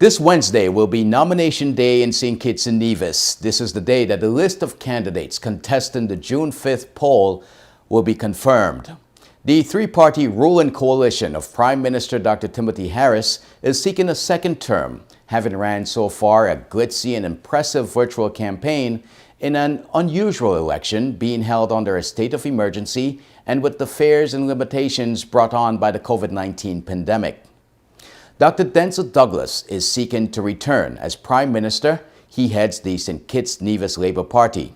This Wednesday will be nomination day in St. Kitts-Nevis. This is the day that the list of candidates contesting the June 5th poll will be confirmed. The three-party ruling coalition of Prime Minister Dr. Timothy Harris is seeking a second term, having ran so far a glitzy and impressive virtual campaign in an unusual election being held under a state of emergency and with the fears and limitations brought on by the COVID-19 pandemic. Dr. Denzel Douglas is seeking to return as Prime Minister. He heads the St. Kitts-Nevis Labour Party.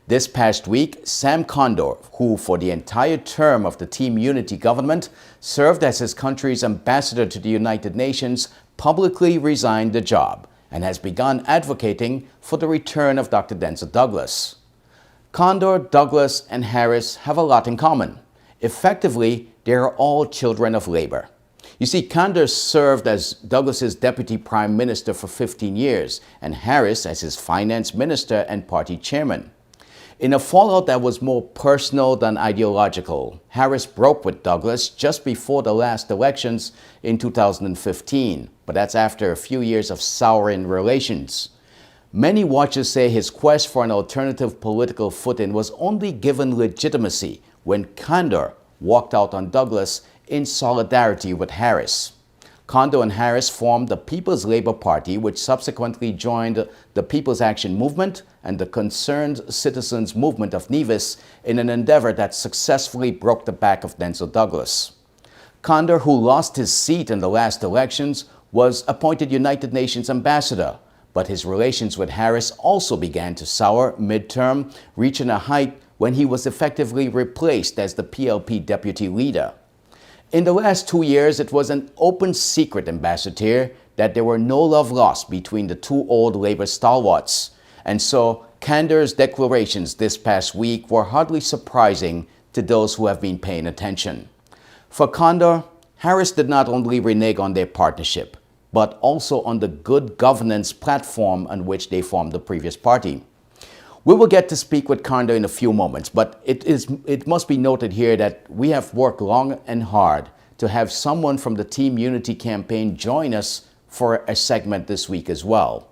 This past week, Sam Condor, who for the entire term of the Team Unity government served as his country's ambassador to the United Nations, publicly resigned the job and has begun advocating for the return of Dr. Denzel Douglas. Condor, Douglas, and Harris have a lot in common. Effectively, they are all children of labor. You see, Condor served as Douglas's deputy prime minister for 15 years and Harris as his finance minister and party chairman. In a fallout that was more personal than ideological, Harris broke with Douglas just before the last elections in 2015, but that's after a few years of souring relations. Many watchers say his quest for an alternative political footing was only given legitimacy when Condor walked out on Douglas in solidarity with Harris. Condor and Harris formed the People's Labour Party, which subsequently joined the People's Action Movement and the Concerned Citizens Movement of Nevis in an endeavor that successfully broke the back of Denzel Douglas. Condor, who lost his seat in the last elections, was appointed United Nations ambassador, but his relations with Harris also began to sour midterm, reaching a height when he was effectively replaced as the PLP deputy leader. In the last 2 years, it was an open secret, Ambassador, that there were no love lost between the two old Labour stalwarts. And so, Condor's declarations this past week were hardly surprising to those who have been paying attention. For Condor, Harris did not only renege on their partnership, but also on the good governance platform on which they formed the previous party. We will get to speak with Condor in a few moments, but it must be noted here that we have worked long and hard to have someone from the Team Unity campaign join us for a segment this week as well.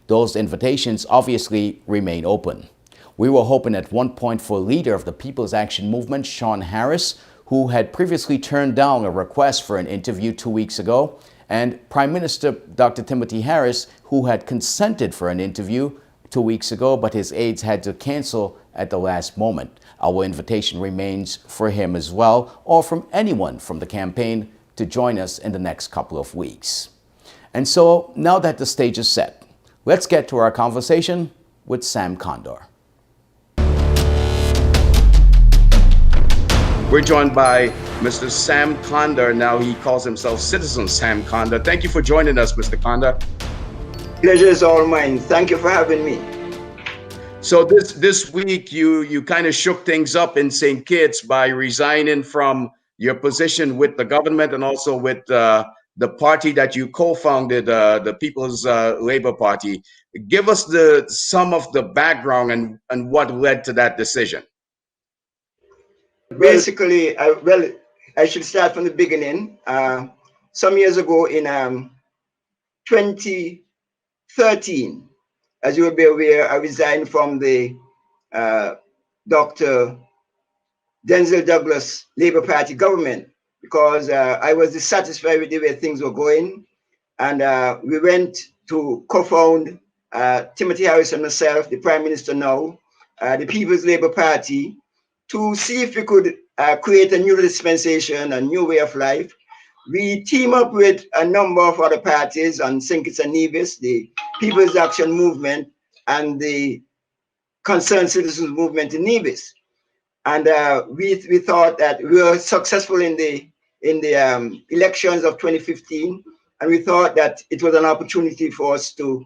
Those invitations obviously remain open. We were hoping at one point for leader of the People's Action Movement, Sean Harris, who had previously turned down a request for an interview 2 weeks ago, and Prime Minister Dr. Timothy Harris, who had consented for an interview 2 weeks ago, but his aides had to cancel at the last moment. Our invitation remains for him as well, or from anyone from the campaign to join us in the next couple of weeks. And so, now that the stage is set, let's get to our conversation with Sam Condor. We're joined by Mr. Sam Condor. Now he calls himself Citizen Sam Condor. Thank you for joining us, Mr. Condor. Pleasure is all mine. Thank you for having me. So this week you kind of shook things up in St. Kitts by resigning from your position with the government and also with the party that you co-founded, the People's Labour Party. Give us some of the background and what led to that decision. Basically, I should start from the beginning. Some years ago in 2013, as you will be aware, I resigned from the Dr. Denzel Douglas Labour Party government because I was dissatisfied with the way things were going. And we went to co-found Timothy Harris and myself, the Prime Minister now, the People's Labour Party, to see if we could create a new dispensation, a new way of life. We team up with a number of other parties on St. Kitts-Nevis, the People's Action Movement and the Concerned Citizens Movement in Nevis. And we thought that we were successful in the elections of 2015, and we thought that it was an opportunity for us to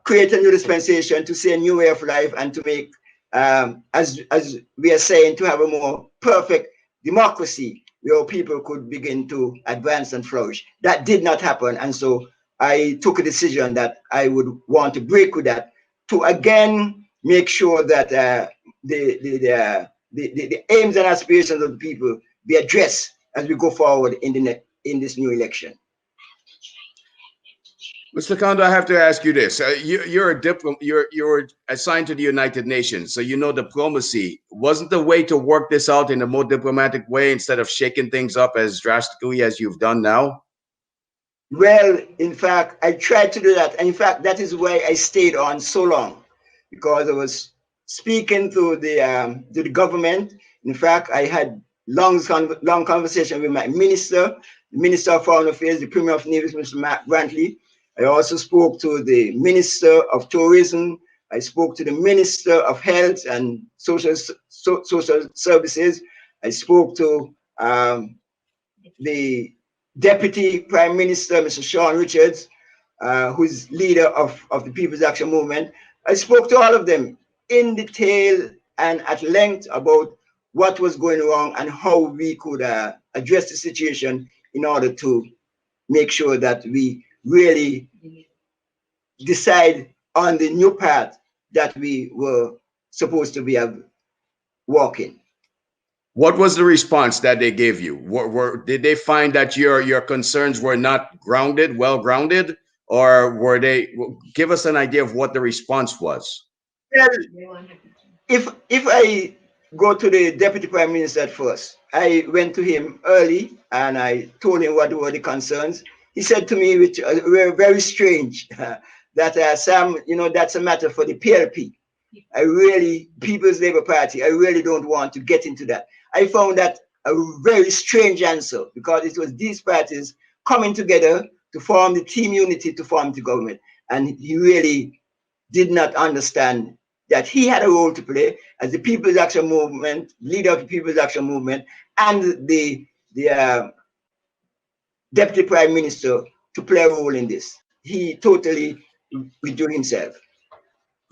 create a new dispensation, to see a new way of life, and to make, as we are saying, to have a more perfect democracy where people could begin to advance and flourish. That did not happen, and so I took a decision that I would want to break with that to again make sure that the aims and aspirations of the people be addressed as we go forward in this new election. Mr. Condor, I have to ask you this. You're a you're assigned to the United Nations, so you know diplomacy. Wasn't the way to work this out in a more diplomatic way instead of shaking things up as drastically as you've done now? Well, in fact, I tried to do that. And in fact, that is why I stayed on so long, because I was speaking to the government. In fact, I had long conversation with my minister, the Minister of Foreign Affairs, the Premier of Nevis, Mr. Mark Brantley. I also spoke to the Minister of Tourism. I spoke to the Minister of Health and Social Services. I spoke to the Deputy Prime Minister, Mr. Sean Richards, who's leader of the People's Action Movement. I spoke to all of them in detail and at length about what was going wrong and how we could address the situation in order to make sure that we really decide on the new path that we were supposed to be walking. What was the response that they gave you? Did they find that your concerns were not grounded, well grounded, or were they? Give us an idea of what the response was. Well, if I go to the Deputy Prime Minister at first, I went to him early and I told him what were the concerns. He said to me, which were very strange, that Sam, that's a matter for the PLP. People's Labour Party, I really don't want to get into that. I found that a very strange answer, because it was these parties coming together to form the team unity to form the government. And he really did not understand that he had a role to play as the People's Action Movement, leader of the People's Action Movement, and the Deputy Prime Minister to play a role in this. He totally withdrew himself.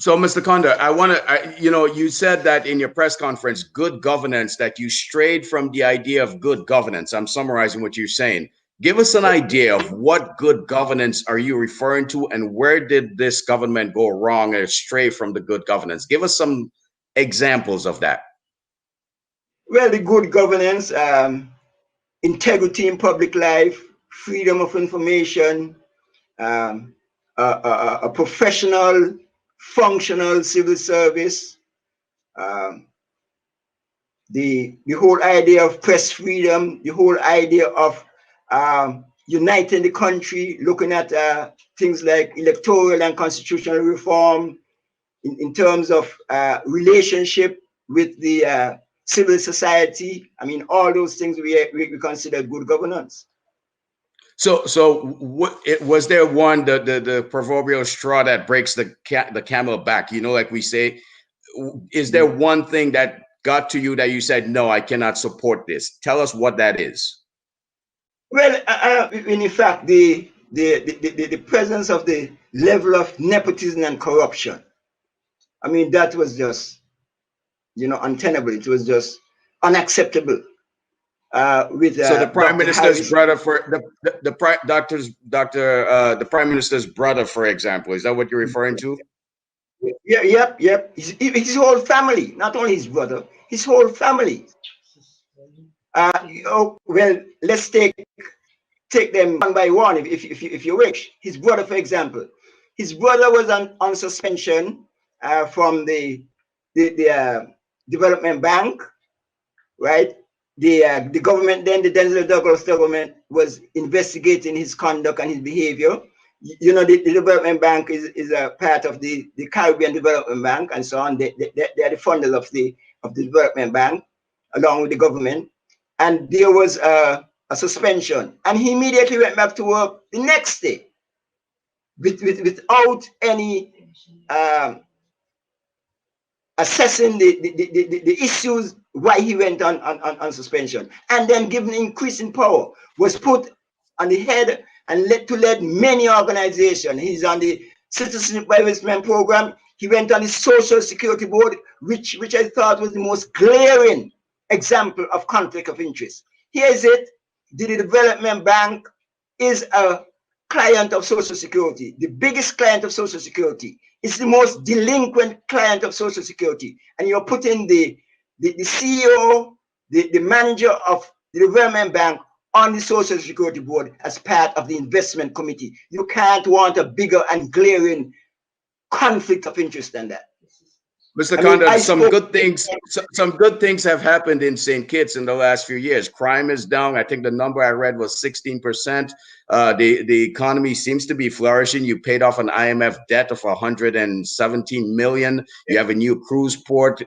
So, Mr. Condor, I want to, you said that in your press conference, good governance, that you strayed from the idea of good governance. I'm summarizing what you're saying. Give us an idea of what good governance are you referring to, and where did this government go wrong or stray from the good governance? Give us some examples of that. Well, the good governance, integrity in public life, freedom of information, a professional, functional civil service, the whole idea of press freedom, the whole idea of uniting the country, looking at things like electoral and constitutional reform in terms of relationship with the civil society. I mean, all those things we consider good governance. So was there one, the proverbial straw that breaks the camel back? Like we say, is there one thing that got to you that you said, no, I cannot support this? Tell us what that is. Well, in fact, the presence of the level of nepotism and corruption, I mean, that was just, untenable. It was just unacceptable. So the Prime Minister's brother, for the Prime Minister's brother, for example, is that what you're referring to? Yeah, yep. His whole family, not only his brother, his whole family. Well, let's take them one by one, if you wish. His brother, for example, his brother was on suspension from the development bank, right? The government then, the Denzel Douglas government, was investigating his conduct and his behavior. The development bank is a part of the Caribbean Development Bank and so on. They are the funders of the development bank, along with the government. And there was a suspension, and he immediately went back to work the next day without any assessing the issues why he went on suspension, and then given increasing power, was put on the head and led many organizations. He's on the Citizenship by Investment Program. He went on the Social Security Board, which I thought was the most glaring example of conflict of interest. Here is it: the Development Bank is a client of Social Security, the biggest client of Social Security. It's the most delinquent client of Social Security, and you're putting the CEO, the manager of the Development Bank on the Social Security Board as part of the investment committee. You can't want a bigger and glaring conflict of interest than that. Mr. I mean, Condor, I some spoke. good things, some good things have happened in St. Kitts in the last few years. Crime is down. I think the number I read was 16%. The economy seems to be flourishing. You paid off an IMF debt of 117 million. You have a new cruise port.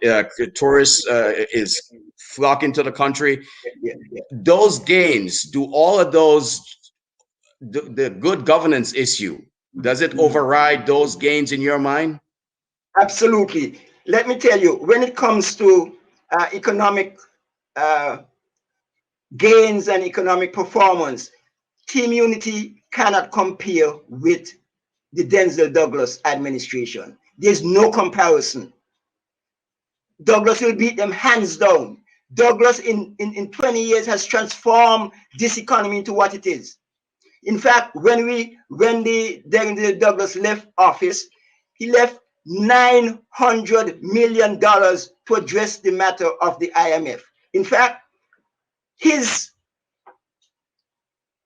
Tourists is flocking to the country. Yeah, yeah. Those gains, do all of those, the good governance issue, does it override those gains in your mind? Absolutely. Let me tell you, when it comes to economic uh, gains and economic performance, Team Unity cannot compare with the Denzel Douglas administration. There's no comparison. Douglas will beat them hands down. Douglas in 20 years has transformed this economy into what it is. In fact, when Denzel Douglas left office, he left $900 million to address the matter of the IMF. In fact, his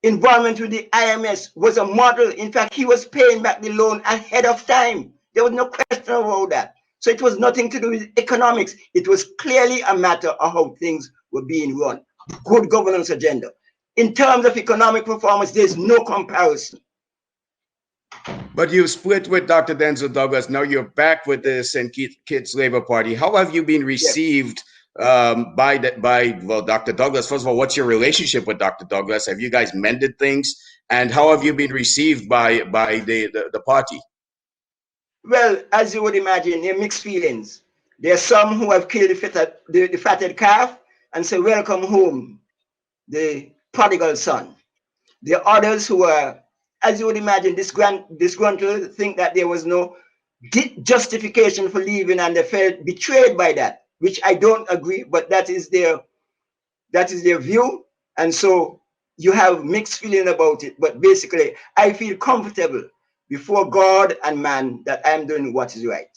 involvement with the IMF was a model. In fact, he was paying back the loan ahead of time. There was no question about that. So it was nothing to do with economics. It was clearly a matter of how things were being run. Good governance agenda. In terms of economic performance, there's no comparison. But you split with Dr. Denzel Douglas. Now you're back with the St. Kitts Labour Party. How have you been received by Dr. Douglas? First of all, what's your relationship with Dr. Douglas? Have you guys mended things? And how have you been received by the party? Well, as you would imagine, there are mixed feelings. There are some who have killed the fatted calf and say, welcome home, the prodigal son. There are others who are, as you would imagine, disgruntled, think that there was no justification for leaving and they felt betrayed by that, which I don't agree, but that is their view. And so you have mixed feeling about it. But basically, I feel comfortable before God and man that I'm doing what is right.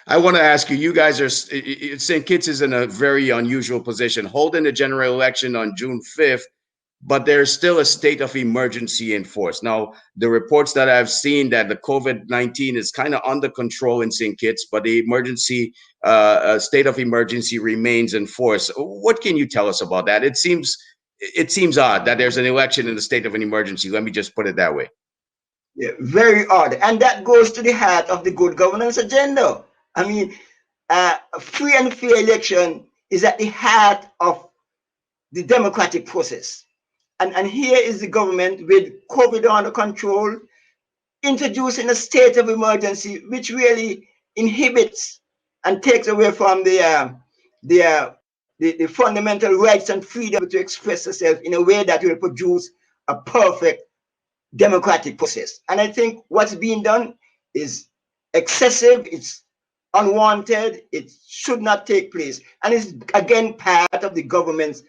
I want to ask you, you guys are, St. Kitts is in a very unusual position, holding the general election on June 5th, but there's still a state of emergency in force. Now, the reports that I've seen that the COVID-19 is kind of under control in St. Kitts, but the emergency, state of emergency remains in force. What can you tell us about that? It seems odd that there's an election in the state of an emergency. Let me just put it that way. Yeah, very odd. And that goes to the heart of the good governance agenda. I mean, a free and fair election is at the heart of the democratic process. And here is the government with COVID under control, introducing a state of emergency, which really inhibits and takes away from the fundamental rights and freedom to express yourself in a way that will produce a perfect democratic process. And I think what's being done is excessive, it's unwanted, it should not take place. And it's again part of the government's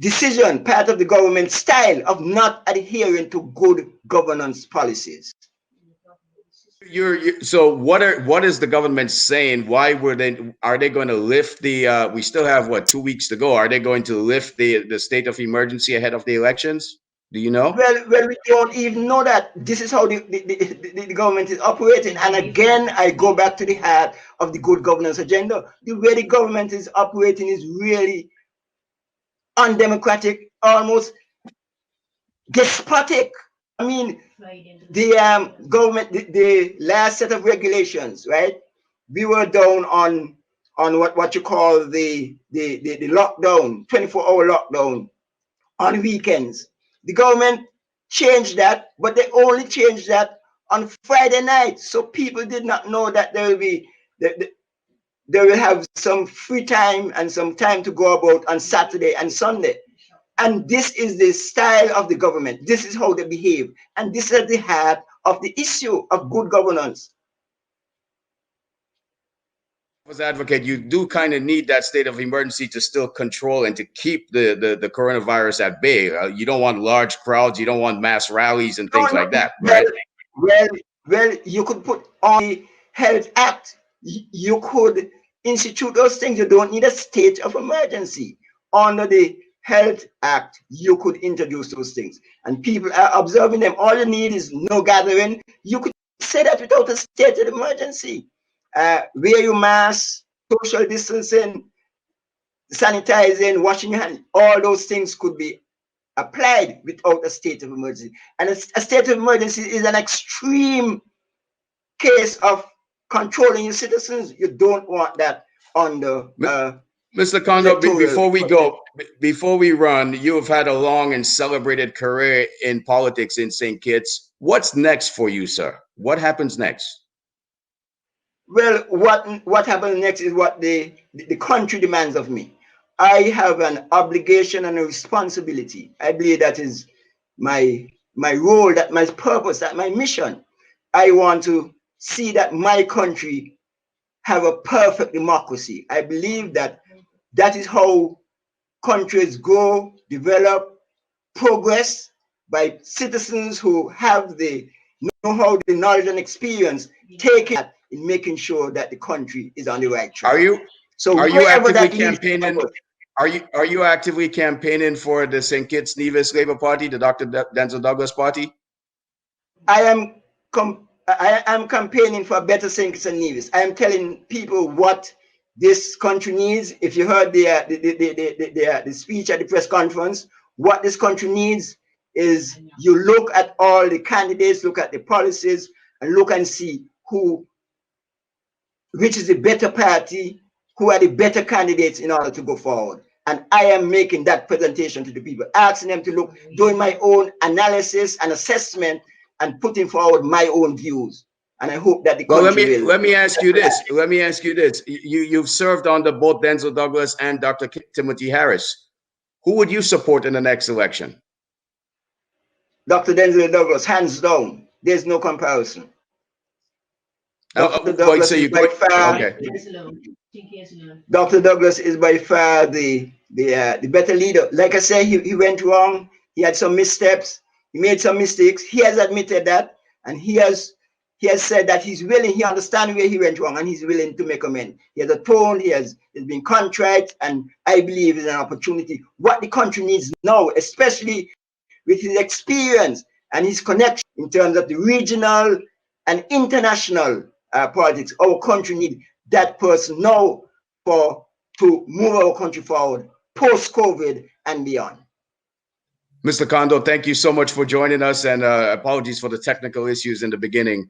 decision, part of the government's style of not adhering to good governance policies. So what is the government saying? Why are they going to lift the we still have what, 2 weeks to go? Are they going to lift the state of emergency ahead of the elections? Do you know? Well, we don't even know that. This is how the government is operating. And again, I go back to the heart of the good governance agenda. The way the government is operating is really undemocratic, almost despotic. I mean, the government, the last set of regulations, right? We were down on what you call the lockdown, 24-hour lockdown on weekends. The government changed that, but they only changed that on Friday night. So people did not know that they will have some free time and some time to go about on Saturday and Sunday. And this is the style of the government. This is how they behave. And this is at the heart of the issue of good governance. As advocate, you do kind of need that state of emergency to still control and to keep the coronavirus at bay. You don't want large crowds. You don't want mass rallies and things like that, right? Well, you could put on the Health Act. You could institute those things. You don't need a state of emergency. Under the Health Act, you could introduce those things, and people are observing them. All you need is no gathering. You could say that without a state of emergency. Wear your mask, social distancing, sanitizing, washing your hands. All those things could be applied without a state of emergency. And a state of emergency is an extreme case of controlling your citizens. You don't want that under Mr. Condor, before we run, you have had a long and celebrated career in politics in St. Kitts. What's next for you, sir? What happens next? Well, what happens next is what the country demands of me. I have an obligation and a responsibility. I believe that is my role, that my purpose, that my mission. I want to see that my country have a perfect democracy. I believe that that is how countries grow, develop, progress, by citizens who have the know-how, the knowledge and experience, taking that in making sure that the country is on the right track. Are you actively campaigning? Are you actively campaigning for the St. Kitts-Nevis Labour Party, the Dr. Denzel Douglas Party? I am campaigning for a better St. Kitts-Nevis. I am telling people what this country needs. If you heard the speech at the press conference, what this country needs is you look at all the candidates, look at the policies, and look and see which is the better party, who are the better candidates in order to go forward. And I am making that presentation to the people, asking them to look, doing my own analysis and assessment, and putting forward my own views. And I hope that the country will. Let me ask you this. Let me ask you this. You've served under both Denzel Douglas and Dr. Timothy Harris. Who would you support in the next election? Dr. Denzel Douglas, hands down. There's no comparison. Dr. Douglas is by far. Okay. Dr. Douglas is by far the better leader. Like I said, he went wrong. He had some missteps. He made some mistakes. He has admitted that, and he has said that he's willing. He understands where he went wrong, and he's willing to make amends. He has atoned. He's been contrite, and I believe it's an opportunity. What the country needs now, especially with his experience and his connection in terms of the regional and international politics, our country needs that person now to move our country forward post-COVID and beyond. Mr. Condor, thank you so much for joining us, and apologies for the technical issues in the beginning.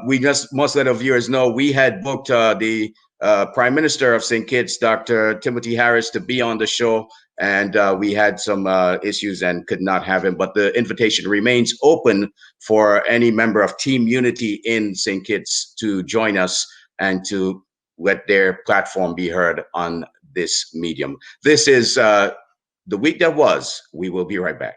We just must let our viewers know we had booked the Prime Minister of St. Kitts, Dr. Timothy Harris, to be on the show, and we had some issues and could not have him, but the invitation remains open for any member of Team Unity in St. Kitts to join us and to let their platform be heard on this medium. This is The Week That Was. We will be right back.